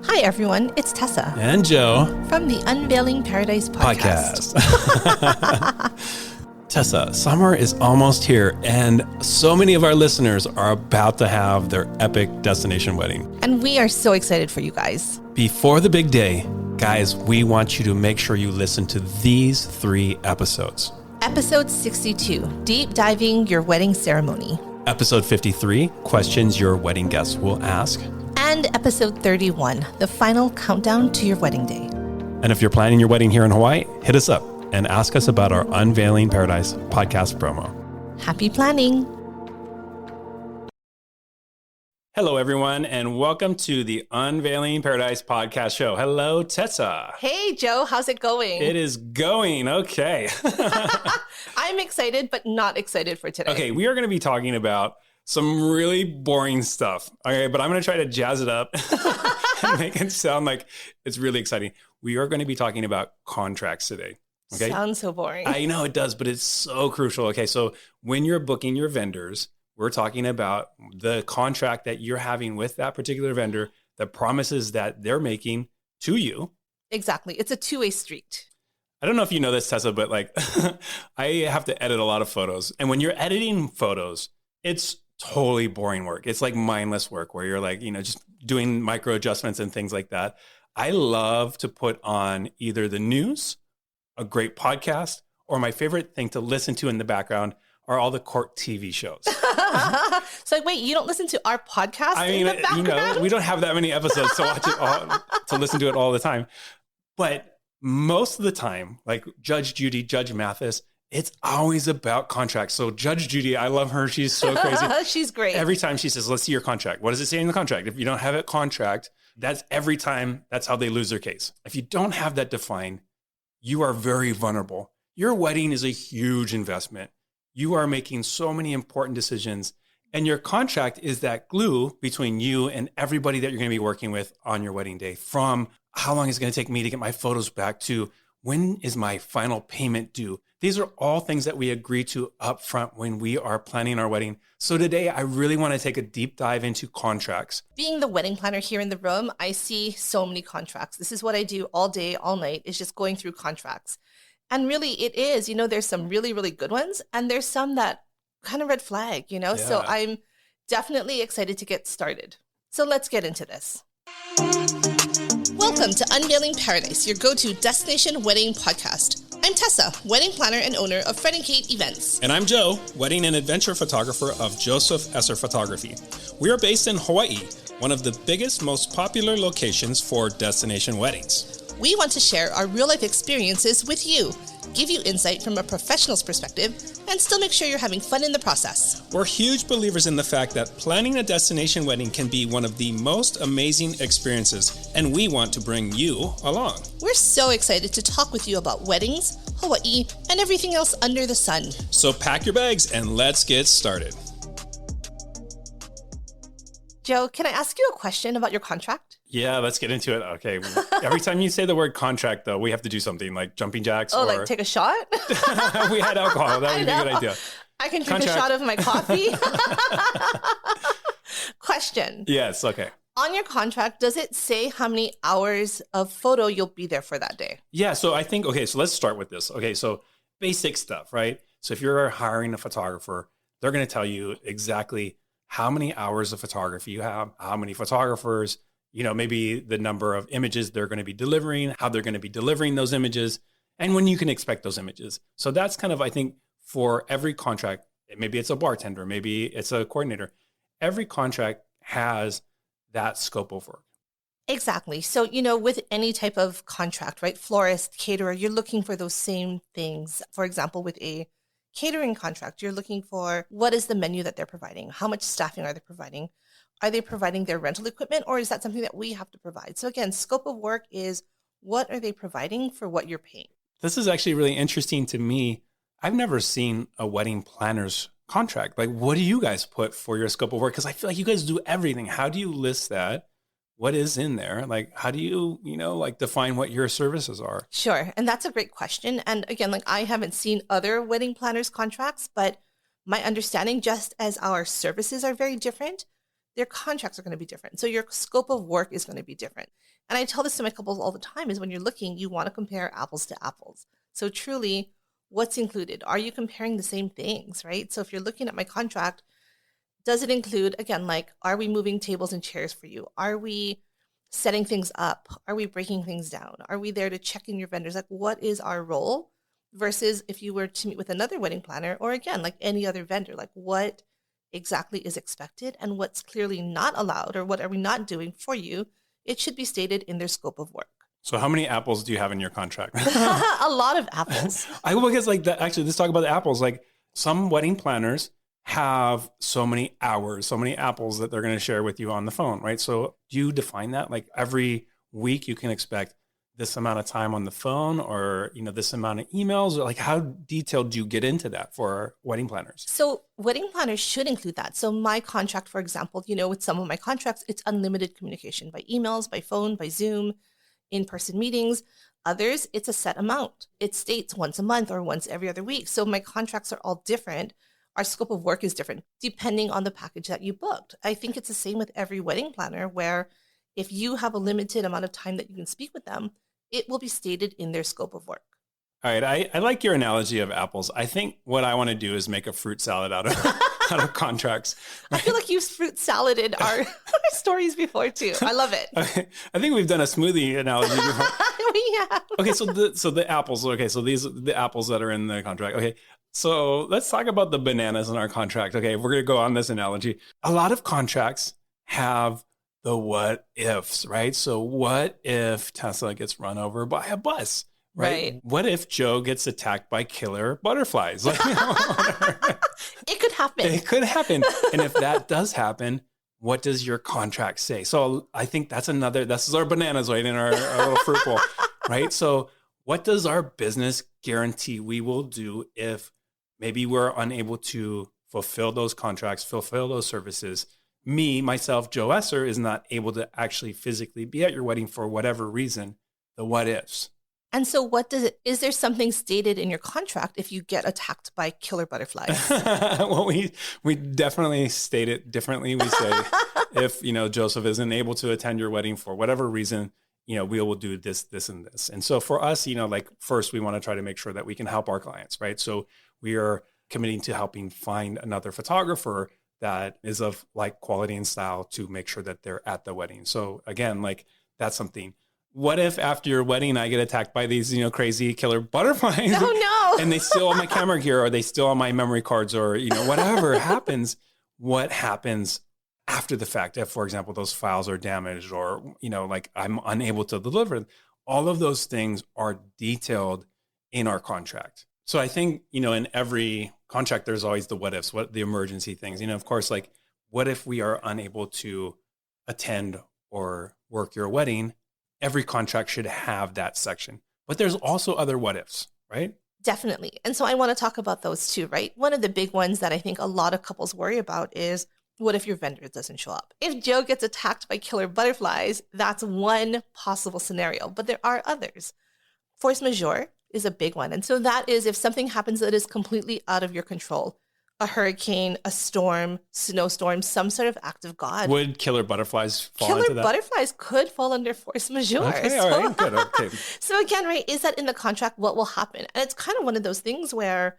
Hi, everyone. It's Tessa. And Joe. From the Unveiling Paradise podcast. Tessa, summer is almost here, and so many of our listeners are about to have their epic destination wedding. And we are so excited for you guys. Before the big day, guys, we want you to make sure you listen to these 3 episodes. Episode 62, Deep Diving Your Wedding Ceremony. Episode 53, Questions Your Wedding Guests Will Ask. And episode 31, the final countdown to your wedding day. And if you're planning your wedding here in Hawaii, hit us up and ask us about our Unveiling Paradise podcast promo. Happy planning. Hello, everyone, and welcome to the Unveiling Paradise podcast show. Hello, Tessa. Hey, Joe. How's it going? It is going okay. I'm excited, but not excited for today. Okay, we are going to be talking about some really boring stuff. Okay, but I'm going to try to jazz it up and make it sound like it's really exciting. We are going to be talking about contracts today. Okay. Sounds so boring. I know it does, but it's so crucial. Okay, so when you're booking your vendors, we're talking about the contract that you're having with that particular vendor, the promises that they're making to you. Exactly. It's a two-way street. I don't know if you know this, Tessa, but like I have to edit a lot of photos. And when you're editing photos, it's totally boring work. It's like mindless work where you're like, just doing micro adjustments and things like that. I love to put on either the news, a great podcast, or my favorite thing to listen to in the background are all the court TV shows. So wait, you don't listen to our podcast in the background? We don't have that many episodes to watch it all, to listen to it all the time. But most of the time, like Judge Judy, Judge Mathis, it's always about contracts. So Judge Judy, I love her. She's so crazy. She's great. Every time she says, let's see your contract. What does it say in the contract? If you don't have a contract, that's every time, that's how they lose their case. If you don't have that defined, you are very vulnerable. Your wedding is a huge investment. You are making so many important decisions. And your contract is that glue between you and everybody that you're going to be working with on your wedding day. From how long is it going to take me to get my photos back to when is my final payment due? These are all things that we agree to up front when we are planning our wedding. So today, I really want to take a deep dive into contracts. Being the wedding planner here in the room, I see so many contracts. This is what I do all day, all night, is just going through contracts. And really, it is, there's some really, really good ones, and there's some that kind of red flag, Yeah. So I'm definitely excited to get started. So let's get into this. Welcome to Unveiling Paradise, your go-to destination wedding podcast. I'm Tessa, wedding planner and owner of Fred & Kate Events. And I'm Joe, wedding and adventure photographer of Joseph Esser Photography. We are based in Hawaii, one of the biggest, most popular locations for destination weddings. We want to share our real-life experiences with you, give you insight from a professional's perspective, and still make sure you're having fun in the process. We're huge believers in the fact that planning a destination wedding can be one of the most amazing experiences, and we want to bring you along. We're so excited to talk with you about weddings, Hawaii, and everything else under the sun. So pack your bags and let's get started. Joe, can I ask you a question about your contract? Yeah, let's get into it. Okay. Every time you say the word contract, though, we have to do something like jumping jacks. Oh, like take a shot? We had alcohol. That would be a good idea. I can drink a shot of my coffee. Question. Yes. Okay. On your contract, does it say how many hours of photo you'll be there for that day? Yeah. So I think, okay, so let's start with this. Okay. So basic stuff, right? So if you're hiring a photographer, they're going to tell you exactly how many hours of photography you have, how many photographers, maybe the number of images they're going to be delivering, how they're going to be delivering those images, and when you can expect those images. So that's kind of, I think, for every contract, maybe it's a bartender, maybe it's a coordinator. Every contract has that scope of work. Exactly. So, with any type of contract, right? Florist, caterer, you're looking for those same things. For example, with a catering contract, you're looking for what is the menu that they're providing? How much staffing are they providing? Are they providing their rental equipment, or is that something that we have to provide? So again, scope of work is what are they providing for what you're paying? This is actually really interesting to me. I've never seen a wedding planner's contract. Like, what do you guys put for your scope of work? Because I feel like you guys do everything. How do you list that? What is in there? Like, how do you, define what your services are? Sure. And that's a great question. And again, I haven't seen other wedding planners' contracts, but my understanding, just as our services are very different, their contracts are going to be different. So your scope of work is going to be different. And I tell this to my couples all the time is when you're looking, you want to compare apples to apples. So truly, what's included? Are you comparing the same things, right? So if you're looking at my contract, does it include, again, like, are we moving tables and chairs for you? Are we setting things up? Are we breaking things down? Are we there to check in your vendors? Like, what is our role? Versus if you were to meet with another wedding planner, or again, like any other vendor, like what exactly is expected and what's clearly not allowed, or what are we not doing for you? It should be stated in their scope of work. So how many apples do you have in your contract? A lot of apples. I will guess like that. Actually, let's talk about the apples. Like some wedding planners have so many hours, so many apples that they're going to share with you on the phone, right? So do you define that? Like every week you can expect this amount of time on the phone, or, you know, this amount of emails, or like how detailed do you get into that for wedding planners? So wedding planners should include that. So my contract, for example, you know, with some of my contracts, it's unlimited communication by emails, by phone, by Zoom, in-person meetings. Others, it's a set amount. It states once a month or once every other week. So my contracts are all different. Our scope of work is different depending on the package that you booked. I think it's the same with every wedding planner, where if you have a limited amount of time that you can speak with them, it will be stated in their scope of work. All right. I like your analogy of apples. I think what I want to do is make a fruit salad out of out of contracts. I feel like you've fruit saladed our stories before too. I love it. Okay. I think we've done a smoothie analogy before. We have. Okay, so the apples. Okay, so these are the apples that are in the contract. Okay, so let's talk about the bananas in our contract. Okay, we're gonna go on this analogy. A lot of contracts have the what ifs, right? So what if Tesla gets run over by a bus? Right. What if Joe gets attacked by killer butterflies? Like, you know, It could happen. it could happen. And if that does happen, what does your contract say? So I think this is our bananas right in our little fruit bowl, right? So what does our business guarantee we will do if maybe we're unable to fulfill those contracts, fulfill those services? Myself, Joe Esser, is not able to actually physically be at your wedding for whatever reason. The what ifs. And so is there something stated in your contract if you get attacked by killer butterflies? Well, we definitely state it differently. We say if, you know, Joseph isn't able to attend your wedding for whatever reason, you know, we will do this, this, and this. And so for us, you know, like first we want to try to make sure that we can help our clients, right? So we are committing to helping find another photographer that is of like quality and style to make sure that they're at the wedding. So again, like that's something. What if after your wedding I get attacked by these, you know, crazy killer butterflies? Oh no. And they steal all my camera gear, or they steal all my memory cards, or, you know, whatever happens. What happens after the fact? If, for example, those files are damaged, or, you know, like I'm unable to deliver, all of those things are detailed in our contract. So I think, you know, in every contract, there's always the what ifs, what the emergency things, you know, of course, like what if we are unable to attend or work your wedding? Every contract should have that section, but there's also other what ifs, right? Definitely. And so I want to talk about those too, right? One of the big ones that I think a lot of couples worry about is, what if your vendor doesn't show up? If Joe gets attacked by killer butterflies, that's one possible scenario, but there are others. Force majeure is a big one. And so that is if something happens that is completely out of your control. A hurricane, a storm, snowstorm, some sort of act of God. Would killer butterflies fall into that? Killer butterflies could fall under force majeure. Okay, all right, good. Okay. So again, right, is that in the contract? What will happen? And it's kind of one of those things where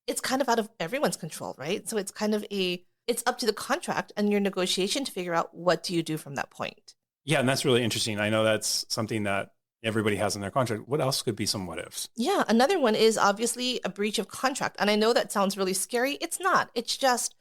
it's kind of out of everyone's control, right? So it's kind of it's up to the contract and your negotiation to figure out what do you do from that point. Yeah, and that's really interesting. I know that's something that everybody has in their contract. What else could be some what ifs? Yeah, another one is obviously a breach of contract. And I know that sounds really scary. It's not. It's just,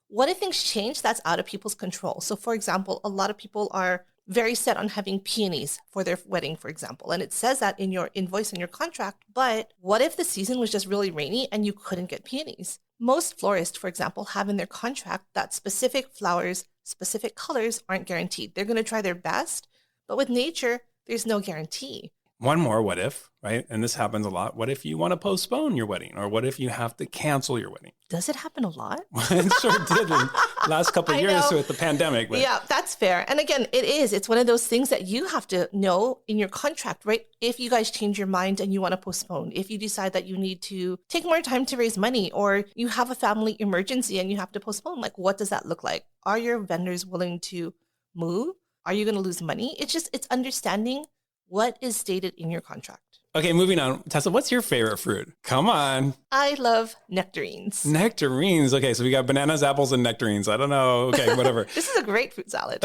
what if things change that's out of people's control? So for example, a lot of people are very set on having peonies for their wedding, for example. And it says that in your invoice and your contract. But what if the season was just really rainy and you couldn't get peonies? Most florists, for example, have in their contract that specific flowers, specific colors aren't guaranteed. They're going to try their best. But with nature, there's no guarantee. One more what if, right? And this happens a lot. What if you want to postpone your wedding? Or what if you have to cancel your wedding? Does it happen a lot? It sure did in the last couple of I years know. with the pandemic. But Yeah, that's fair. And again, it is. It's one of those things that you have to know in your contract, right? If you guys change your mind and you want to postpone, if you decide that you need to take more time to raise money, or you have a family emergency and you have to postpone, like what does that look like? Are your vendors willing to move? Are you going to lose money? It's understanding what is stated in your contract. okay, moving on. Tessa, what's your favorite fruit? Come on. I love nectarines. Nectarines. Okay, so we got bananas, apples, and nectarines. I don't know. Okay, whatever. This is a great fruit salad.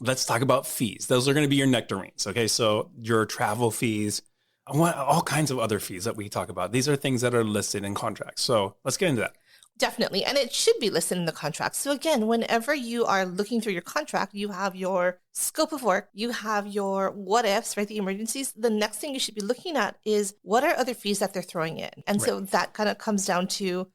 Let's talk about fees. Those are going to be your nectarines. Okay, so your travel fees, all kinds of other fees that we talk about. These are things that are listed in contracts. So let's get into that. Definitely. And it should be listed in the contract. So again, whenever you are looking through your contract, you have your scope of work, you have your what ifs, right? The emergencies. The next thing you should be looking at is what are other fees that they're throwing in? And so that kind of comes down to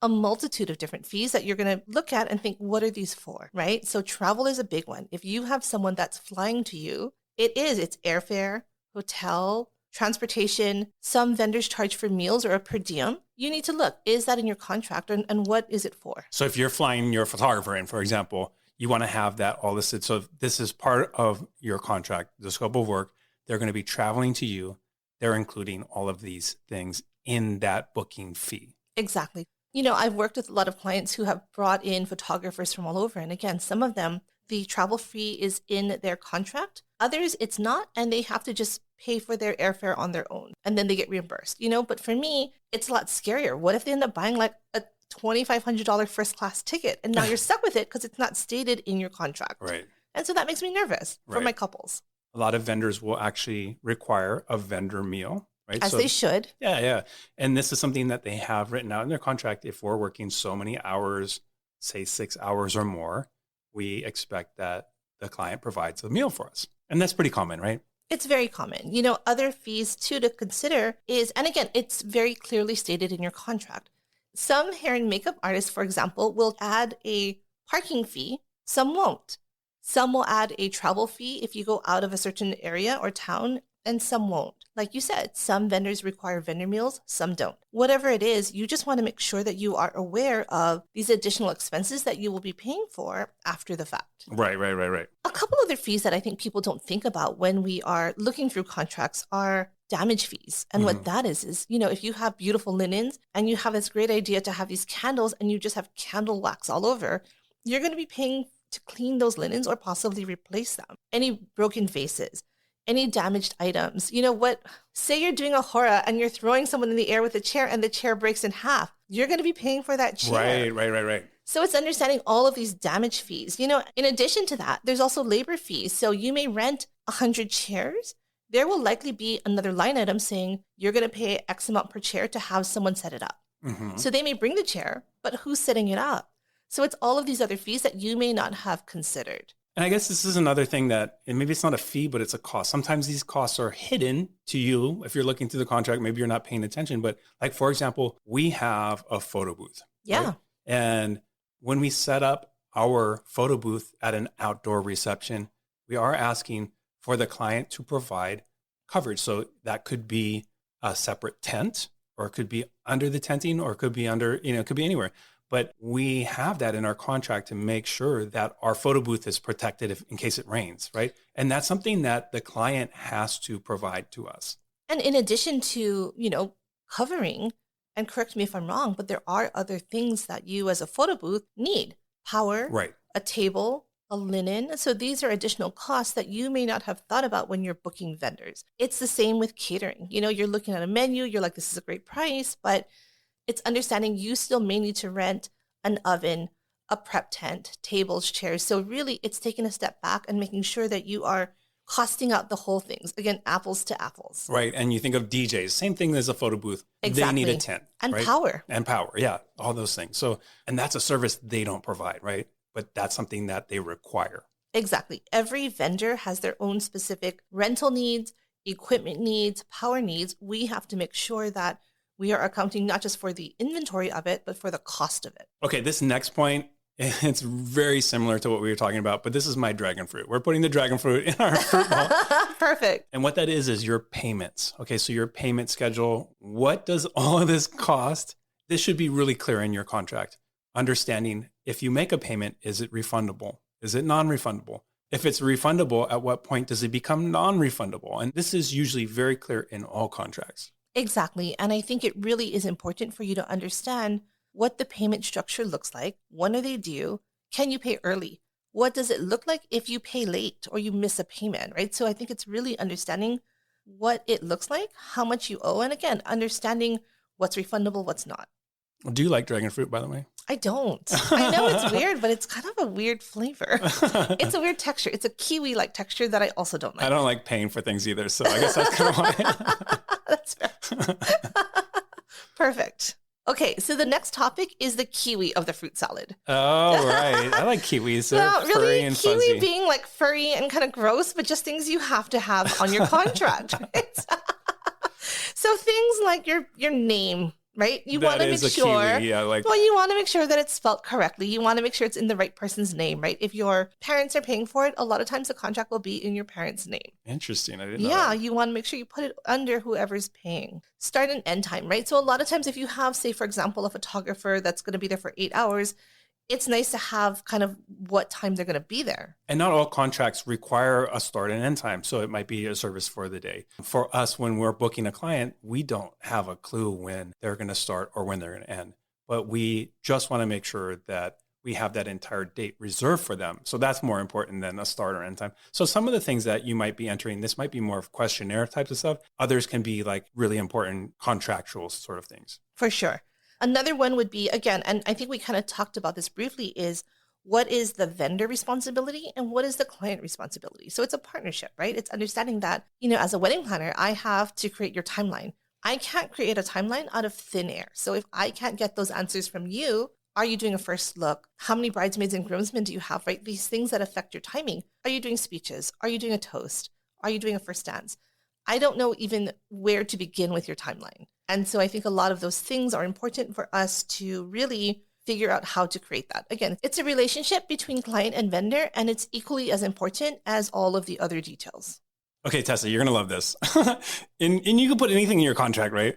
a multitude of different fees that you're going to look at and think, what are these for, right? So travel is a big one. If you have someone that's flying to you, it's airfare, hotel, transportation. Some vendors charge for meals or a per diem. You need to look, is that in your contract, and what is it for? So if you're flying your photographer in, for example, you want to have that all listed. So if this is part of your contract, the scope of work. They're going to be traveling to you. They're including all of these things in that booking fee. Exactly. You know, I've worked with a lot of clients who have brought in photographers from all over. And again, some of them, the travel fee is in their contract. Others, it's not. And they have to just pay for their airfare on their own. And then they get reimbursed, But for me, it's a lot scarier. What if they end up buying like a $2,500 first class ticket? And now you're stuck with it because it's not stated in your contract. Right. And so that makes me nervous for my couples. A lot of vendors will actually require a vendor meal. Right? As they should. Yeah. And this is something that they have written out in their contract. If we're working so many hours, say 6 hours or more, we expect that the client provides a meal for us. And that's pretty common, right? It's very common. Other fees too to consider is, and again, it's very clearly stated in your contract. Some hair and makeup artists, for example, will add a parking fee. Some won't. Some will add a travel fee if you go out of a certain area or town, and some won't. Like you said, some vendors require vendor meals, some don't. Whatever it is, you just want to make sure that you are aware of these additional expenses that you will be paying for after the fact. Right. A couple other fees that I think people don't think about when we are looking through contracts are damage fees. And what that is, if you have beautiful linens and you have this great idea to have these candles and you just have candle wax all over, you're going to be paying to clean those linens or possibly replace them. Any broken vases, any damaged items. Say you're doing a hora and you're throwing someone in the air with a chair and the chair breaks in half. You're going to be paying for that chair. Right. So it's understanding all of these damage fees. In addition to that, there's also labor fees. So you may rent 100 chairs. There will likely be another line item saying you're going to pay X amount per chair to have someone set it up. So they may bring the chair, but who's setting it up? So it's all of these other fees that you may not have considered. And I guess this is another thing that, and maybe it's not a fee, but it's a cost. Sometimes these costs are hidden to you. If you're looking through the contract, maybe you're not paying attention. But like, for example, we have a photo booth. Yeah. Right? And when we set up our photo booth at an outdoor reception, we are asking for the client to provide coverage. So that could be a separate tent, or it could be under the tenting, or it could be under, it could be anywhere. But we have that in our contract to make sure that our photo booth is protected in case it rains, right? And that's something that the client has to provide to us. And in addition to, covering, and correct me if I'm wrong, but there are other things that you as a photo booth need. Power, right? A table, a linen. So these are additional costs that you may not have thought about when you're booking vendors. It's the same with catering. You're looking at a menu, you're like, this is a great price, but it's understanding you still may need to rent an oven, a prep tent, tables, chairs. So really, it's taking a step back and making sure that you are costing out the whole things. Again, apples to apples. Right. And you think of DJs, same thing as a photo booth. Exactly. They need a tent. And right? power. And power. Yeah. All those things. So, and that's a service they don't provide, right? But that's something that they require. Exactly. Every vendor has their own specific rental needs, equipment needs, power needs. We have to make sure that we are accounting not just for the inventory of it, but for the cost of it. Okay, this next point It's very similar to what we were talking about, but this is my dragon fruit. We're putting the dragon fruit in our fruit bowl. Perfect. And what that is your payments. Okay, so your payment schedule. What does all of this cost? This should be really clear in your contract. Understanding if you make a payment, is it refundable? Is it non-refundable? If it's refundable, at what point does it become non-refundable? And this is usually very clear in all contracts. Exactly. And I think it really is important for you to understand what the payment structure looks like. When are they due? Can you pay early? What does it look like if you pay late or you miss a payment, right? So I think it's really understanding what it looks like, how much you owe, and again, understanding what's refundable, what's not. Do you like dragon fruit, by the way? I don't. I know it's weird, but it's kind of a weird flavor. It's a weird texture. It's a kiwi-like texture that I also don't like. I don't like paying for things either, so I guess that's kind of why. That's fair. Perfect. Okay, so the next topic is the kiwi of the fruit salad. Oh, right. I like kiwis. They're Now, furry really, and kiwi fuzzy. being like furry and kind of gross, but just things you have to have on your contract, right? So things like your name, right? You want That to is make a sure. kiwi. Yeah, like Well, you want to make sure that it's spelled correctly. You want to make sure it's in the right person's name, right? If your parents are paying for it, a lot of times the contract will be in your parents' name. interesting. I didn't know Yeah, that. you want to make sure you put it under whoever's paying. Start and end time, right? So a lot of times if you have, say, for example, a photographer that's going to be there for 8 hours, it's nice to have kind of what time they're going to be there. And not all contracts require a start and end time. So it might be a service for the day. For us, when we're booking a client, we don't have a clue when they're going to start or when they're going to end. But we just want to make sure that we have that entire date reserved for them. So that's more important than a start or end time. So some of the things that you might be entering, this might be more of questionnaire types of stuff. Others can be like really important contractual sort of things. For sure. Another one would be, again, and I think we kind of talked about this briefly, is what is the vendor responsibility and what is the client responsibility? So it's a partnership, right? It's understanding that, as a wedding planner, I have to create your timeline. I can't create a timeline out of thin air. So if I can't get those answers from you, are you doing a first look? How many bridesmaids and groomsmen do you have, right? These things that affect your timing. Are you doing speeches? Are you doing a toast? Are you doing a first dance? I don't know even where to begin with your timeline. And so I think a lot of those things are important for us to really figure out how to create that. Again, it's a relationship between client and vendor, and it's equally as important as all of the other details. Okay, Tessa, you're going to love this. and you can put anything in your contract, right?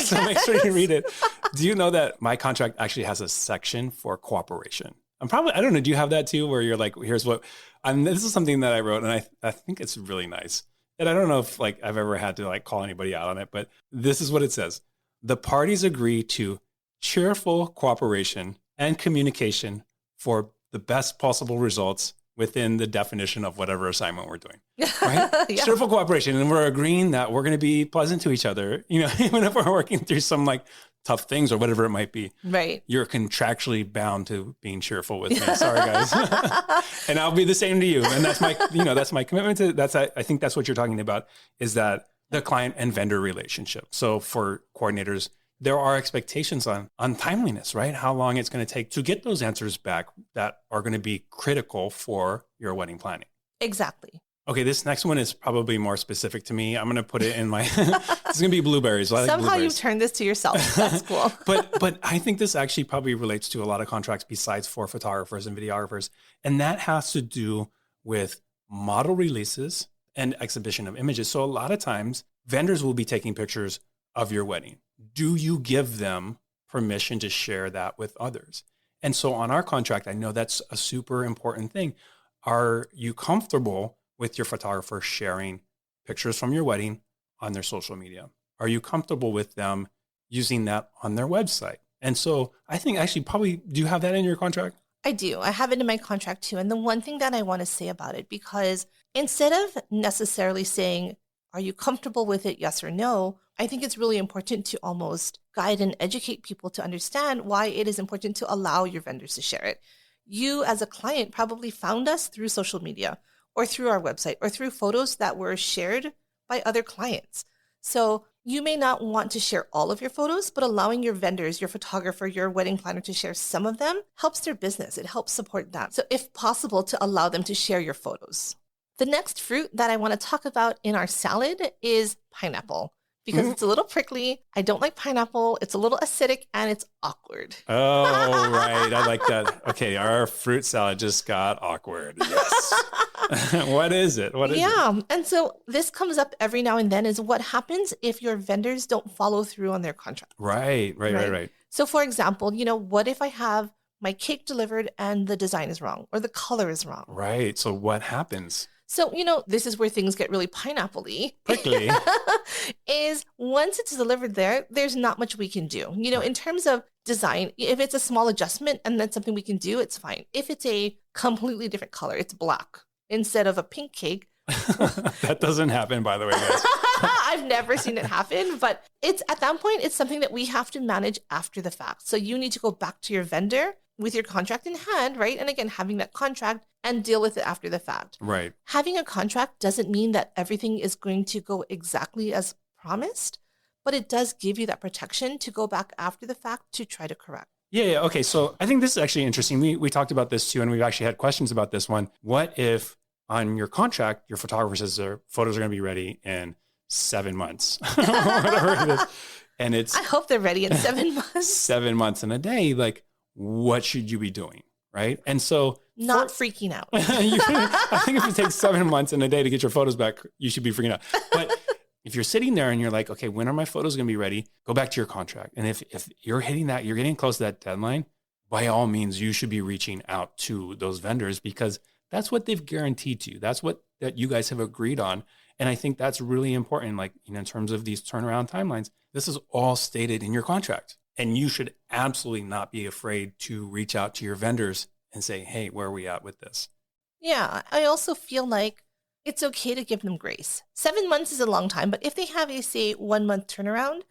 So make sure you read it. Do you know that my contract actually has a section for cooperation? I don't know, do you have that too, where you're like, here's what, this is something that I wrote, and I think it's really nice. And I don't know if like I've ever had to like call anybody out on it, but this is what it says. The parties agree to cheerful cooperation and communication for the best possible results within the definition of whatever assignment we're doing, right? Yeah. Cheerful cooperation. And we're agreeing that we're going to be pleasant to each other, even if we're working through some like tough things or whatever it might be. Right. You're contractually bound to being cheerful with me. Sorry, guys. And I'll be the same to you. And that's my, that's my commitment to, I think that's what you're talking about, is that the client and vendor relationship. So for coordinators, there are expectations on timeliness, right? How long it's going to take to get those answers back that are going to be critical for your wedding planning. Exactly. Okay, this next one is probably more specific to me. I'm going to put it in my, it's going to be blueberries. I like Somehow blueberries. you've turned this to yourself. That's cool. But I think this actually probably relates to a lot of contracts besides for photographers and videographers. And that has to do with model releases and exhibition of images. So a lot of times vendors will be taking pictures of your wedding. Do you give them permission to share that with others? And so on our contract, I know that's a super important thing. Are you comfortable with your photographer sharing pictures from your wedding on their social media? Are you comfortable with them using that on their website? And so I think actually probably, do you have that in your contract? I do. I have it in my contract too. And the one thing that I want to say about it, because instead of necessarily saying, are you comfortable with it? Yes or no. I think it's really important to almost guide and educate people to understand why it is important to allow your vendors to share it. You as a client probably found us through social media or through our website or through photos that were shared by other clients. So you may not want to share all of your photos, but allowing your vendors, your photographer, your wedding planner to share some of them helps their business. It helps support them. So if possible, to allow them to share your photos. The next fruit that I want to talk about in our salad is pineapple. because it's a little prickly. I don't like pineapple. It's a little acidic and it's awkward. Oh, right. I like that. Okay, our fruit salad just got awkward. Yes. What is it? What is it? Yeah. And so this comes up every now and then is what happens if your vendors don't follow through on their contract. Right. So for example, what if I have my cake delivered and the design is wrong or the color is wrong? Right. So what happens? So, this is where things get really pineapple-y. Prickly. Is once it's delivered there's not much we can do. In terms of design, if it's a small adjustment and that's something we can do, it's fine. If it's a completely different color, it's black instead of a pink cake. That doesn't happen, by the way, guys. I've never seen it happen, but it's at that point, it's something that we have to manage after the fact. So you need to go back to your vendor with your contract in hand, right? And again, having that contract and deal with it after the fact. Right. Having a contract doesn't mean that everything is going to go exactly as promised, but it does give you that protection to go back after the fact to try to correct. Yeah. Okay. So I think this is actually interesting. We talked about this too, and we've actually had questions about this one. What if on your contract, your photographer says their photos are going to be ready in 7 months, whatever it is. And I hope they're ready in 7 months. 7 months and a day. Like, what should you be doing? Right. And so not freaking out. I think if it takes 7 months and a day to get your photos back, you should be freaking out. But if you're sitting there and you're like, okay, when are my photos going to be ready? Go back to your contract. And if you're hitting that, you're getting close to that deadline, by all means, you should be reaching out to those vendors because that's what they've guaranteed to you. That's what that you guys have agreed on. And I think that's really important. Like, in terms of these turnaround timelines, this is all stated in your contract. And you should absolutely not be afraid to reach out to your vendors and say, hey, where are we at with this? Yeah, I also feel like it's okay to give them grace. 7 months is a long time, but if they have a, say, 1 month turnaround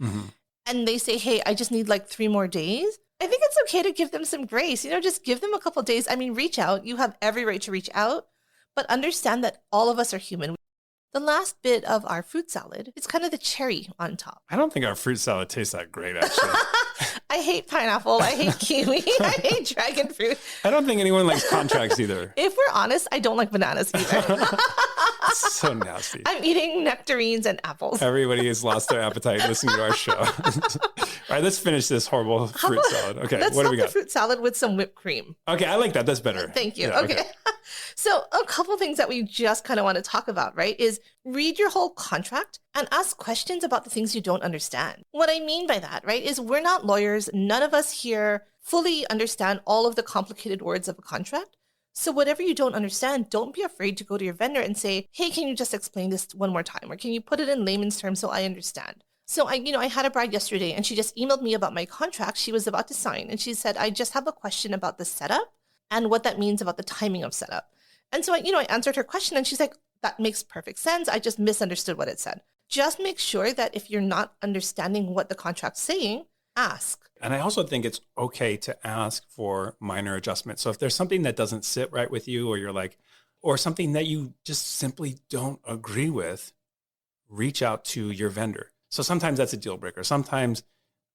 and they say, hey, I just need like 3 more days, I think it's okay to give them some grace. Just give them a couple days. I mean, reach out. You have every right to reach out, but understand that all of us are human. The last bit of our fruit salad is kind of the cherry on top. I don't think our fruit salad tastes that great, actually. I hate pineapple. I hate kiwi. I hate dragon fruit. I don't think anyone likes contracts either. If we're honest, I don't like bananas either. It's so nasty. I'm eating nectarines and apples. Everybody has lost their appetite listening to our show. All right, let's finish this horrible fruit salad. Okay, let's what do we got? the fruit salad with some whipped cream. Okay, I like that. That's better. Thank you. Yeah, okay. So a couple things that we just kind of want to talk about, right, is read your whole contract and ask questions about the things you don't understand. What I mean by that, right, is we're not lawyers. None of us here fully understand all of the complicated words of a contract. So whatever you don't understand, don't be afraid to go to your vendor and say, hey, can you just explain this one more time? Or can you put it in layman's terms so I understand? So I had a bride yesterday and she just emailed me about my contract. She was about to sign and she said, I just have a question about the setup and what that means about the timing of setup. And so I answered her question and she's like, that makes perfect sense. I just misunderstood what it said. Just make sure that if you're not understanding what the contract's saying, ask. And I also think it's okay to ask for minor adjustments. So if there's something that doesn't sit right with you, or you're like, or something that you just simply don't agree with, reach out to your vendor. So sometimes that's a deal breaker. Sometimes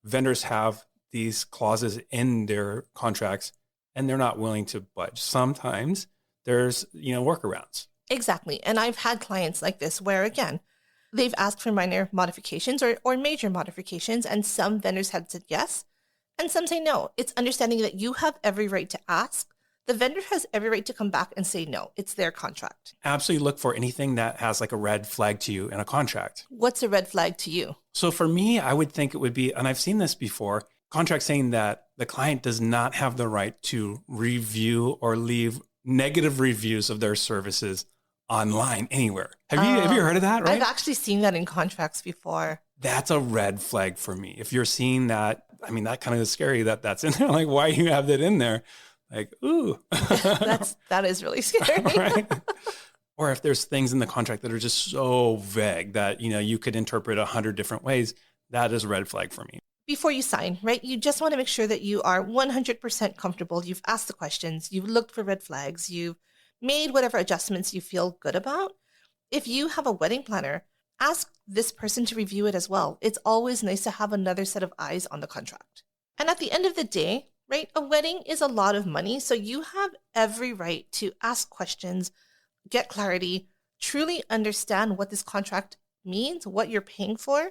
vendors have these clauses in their contracts and they're not willing to budge. Sometimes there's, workarounds. Exactly. And I've had clients like this where, again, they've asked for minor modifications or major modifications, and some vendors have said yes, and some say no. It's understanding that you have every right to ask. The vendor has every right to come back and say no. It's their contract. Absolutely look for anything that has like a red flag to you in a contract. What's a red flag to you? So for me, I would think it would be, and I've seen this before, contract saying that the client does not have the right to review or leave negative reviews of their services online anywhere. Have you heard of that, right? I've actually seen that in contracts before. That's a red flag for me. If you're seeing that, I mean, that kind of is scary that that's in there. Like, why you have that in there? Like, ooh. that is really scary. Right? Or if there's things in the contract that are just so vague that, you could interpret 100 different ways, that is a red flag for me. Before you sign, right, you just want to make sure that you are 100% comfortable. You've asked the questions, you've looked for red flags, you've made whatever adjustments you feel good about. If you have a wedding planner, ask this person to review it as well. It's always nice to have another set of eyes on the contract. And at the end of the day, right, a wedding is a lot of money. So you have every right to ask questions, get clarity, truly understand what this contract means, what you're paying for,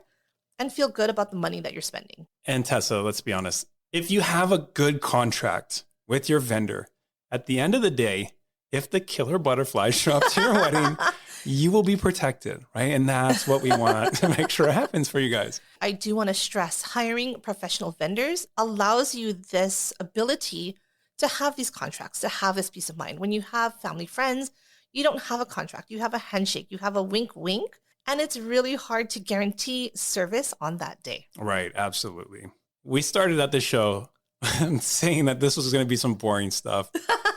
and feel good about the money that you're spending. And Tessa, let's be honest. If you have a good contract with your vendor, at the end of the day, if the killer butterflies show up to your wedding, you will be protected, right? And that's what we want to make sure happens for you guys. I do want to stress hiring professional vendors allows you this ability to have these contracts, to have this peace of mind. When you have family friends, you don't have a contract, you have a handshake, you have a wink, wink, and it's really hard to guarantee service on that day. Right, absolutely. We started at the show saying that this was going to be some boring stuff,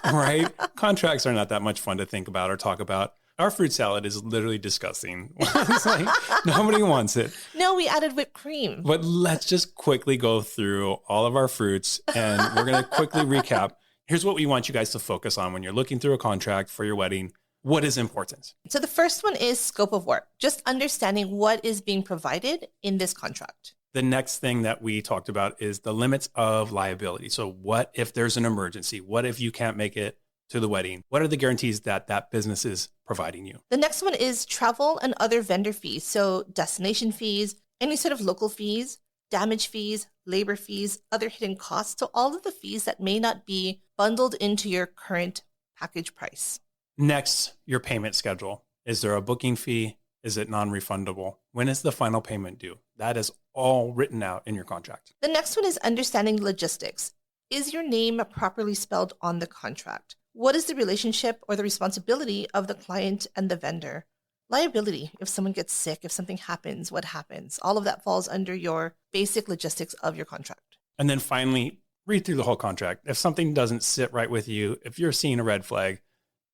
right? Contracts are not that much fun to think about or talk about. Our fruit salad is literally disgusting. It's like nobody wants it. No, we added whipped cream. But let's just quickly go through all of our fruits and we're going to quickly recap. Here's what we want you guys to focus on when you're looking through a contract for your wedding. What is important? So the first one is scope of work, just understanding what is being provided in this contract. The next thing that we talked about is the limits of liability. So what if there's an emergency? What if you can't make it to the wedding? What are the guarantees that that business is providing you? The next one is travel and other vendor fees. So destination fees, any sort of local fees, damage fees, labor fees, other hidden costs. So all of the fees that may not be bundled into your current package price. Next, your payment schedule. Is there a booking fee? Is it non-refundable? When is the final payment due? That is all written out in your contract. The next one is understanding logistics. Is your name properly spelled on the contract? What is the relationship or the responsibility of the client and the vendor? Liability, if someone gets sick, if something happens, what happens? All of that falls under your basic logistics of your contract. And then finally, read through the whole contract. If something doesn't sit right with you, if you're seeing a red flag,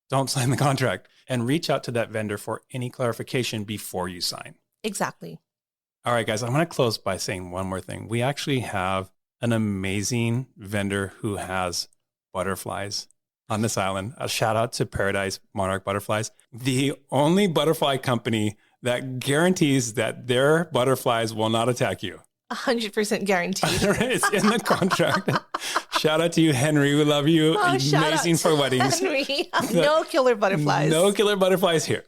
don't sign the contract and reach out to that vendor for any clarification before you sign. Exactly. All right, guys, I'm going to close by saying one more thing. We actually have an amazing vendor who has butterflies on this island. A shout out to Paradise Monarch Butterflies, the only butterfly company that guarantees that their butterflies will not attack you. 100% guaranteed. It's in the contract. Shout out to you, Henry. We love you. Oh, amazing for weddings. Henry. No killer butterflies. No killer butterflies here.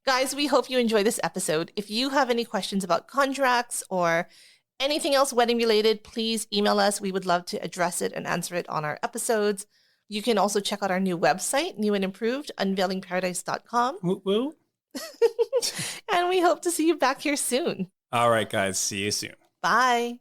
Guys, we hope you enjoy this episode. If you have any questions about contracts or anything else wedding related, please email us. We would love to address it and answer it on our episodes. You can also check out our new website, new and improved, unveilingparadise.com. Woo woo. And we hope to see you back here soon. All right, guys. See you soon. Bye.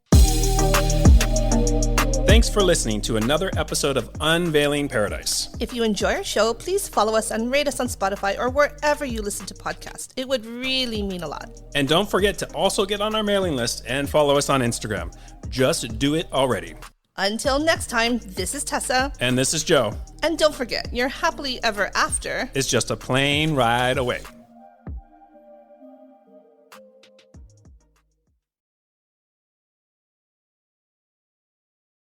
Thanks for listening to another episode of Unveiling Paradise. If you enjoy our show, please follow us and rate us on Spotify or wherever you listen to podcasts. It would really mean a lot. And don't forget to also get on our mailing list and follow us on Instagram. Just do it already. Until next time, this is Tessa. And this is Joe. And don't forget, your happily ever after is just a plane ride away.